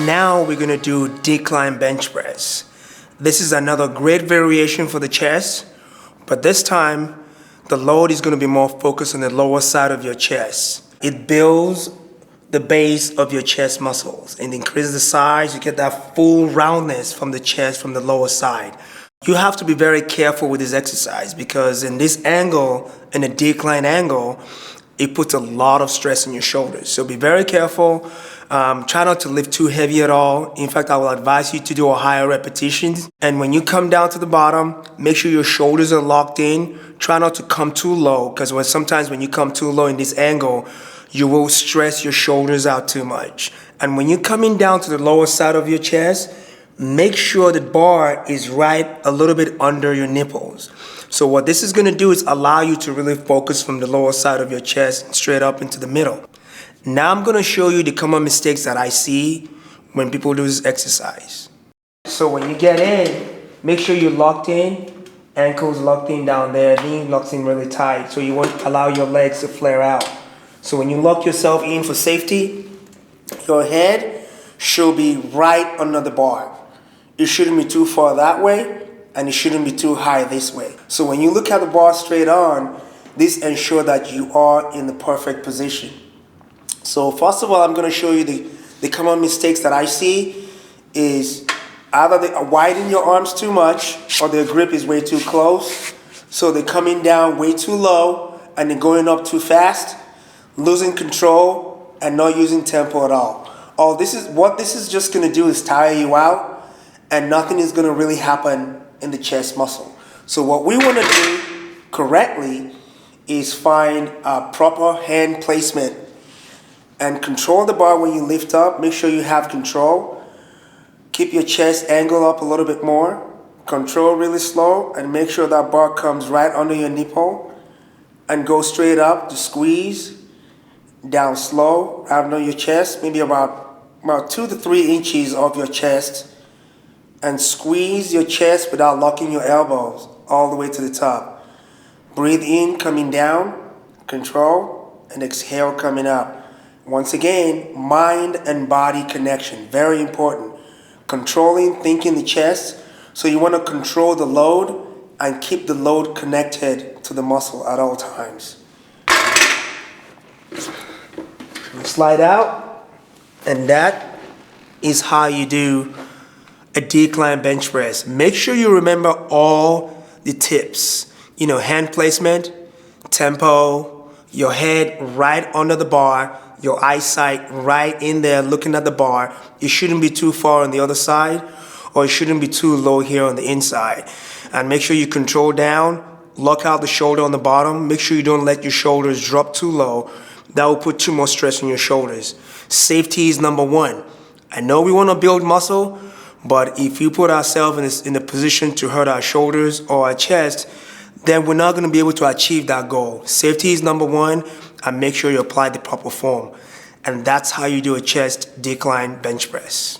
Now we're going to do decline bench press. This is another great variation for the chest, but this time the load is going to be more focused on the lower side of your chest. It builds the base of your chest muscles and increases the size. You get that full roundness from the chest from the lower side. You have to be very careful with this exercise because in this angle, in a decline angle, it puts a lot of stress on your shoulders. So be very careful. Try not to lift too heavy at all. In fact, I will advise you to do a higher repetitions. And when you come down to the bottom, make sure your shoulders are locked in. Try not to come too low because sometimes when you come too low in this angle, you will stress your shoulders out too much. And when you're coming down to the lower side of your chest, make sure the bar is right a little bit under your nipples. So what this is going to do is allow you to really focus from the lower side of your chest straight up into the middle. Now I'm going to show you the common mistakes that I see when people do this exercise. So when you get in, make sure you're locked in, ankles locked in down there, knee locked in really tight so you won't allow your legs to flare out. So when you lock yourself in for safety, your head should be right under the bar. It shouldn't be too far that way and it shouldn't be too high this way. So when you look at the bar straight on, this ensures that you are in the perfect position. So first of all, I'm going to show you the common mistakes that I see is either they widen your arms too much or their grip is way too close. So they're coming down way too low and they're going up too fast, losing control and not using tempo at all. What this is just going to do is tire you out and nothing is going to really happen in the chest muscle. So what we want to do correctly is find a proper hand placement and control the bar when you lift up. Make sure you have control. Keep your chest angle up a little bit more. Control really slow and make sure that bar comes right under your nipple and go straight up to squeeze. Down slow, out under your chest, maybe about 2 to 3 inches of your chest, and squeeze your chest without locking your elbows all the way to the top. Breathe in, coming down, control, and exhale, coming up. Once again, mind and body connection, very important. Controlling, thinking the chest, so you want to control the load and keep the load connected to the muscle at all times. Slide out, and that is how you do a decline bench press. Make sure you remember all the tips. Hand placement, tempo, your head right under the bar, your eyesight right in there looking at the bar. You shouldn't be too far on the other side, or it shouldn't be too low here on the inside. And make sure you control down, lock out the shoulder on the bottom. Make sure you don't let your shoulders drop too low. That will put too much stress on your shoulders. Safety is number one. I know we want to build muscle, but if you put ourselves in a position to hurt our shoulders or our chest, then we're not going to be able to achieve that goal. Safety is number one, and make sure you apply the proper form. And that's how you do a chest decline bench press.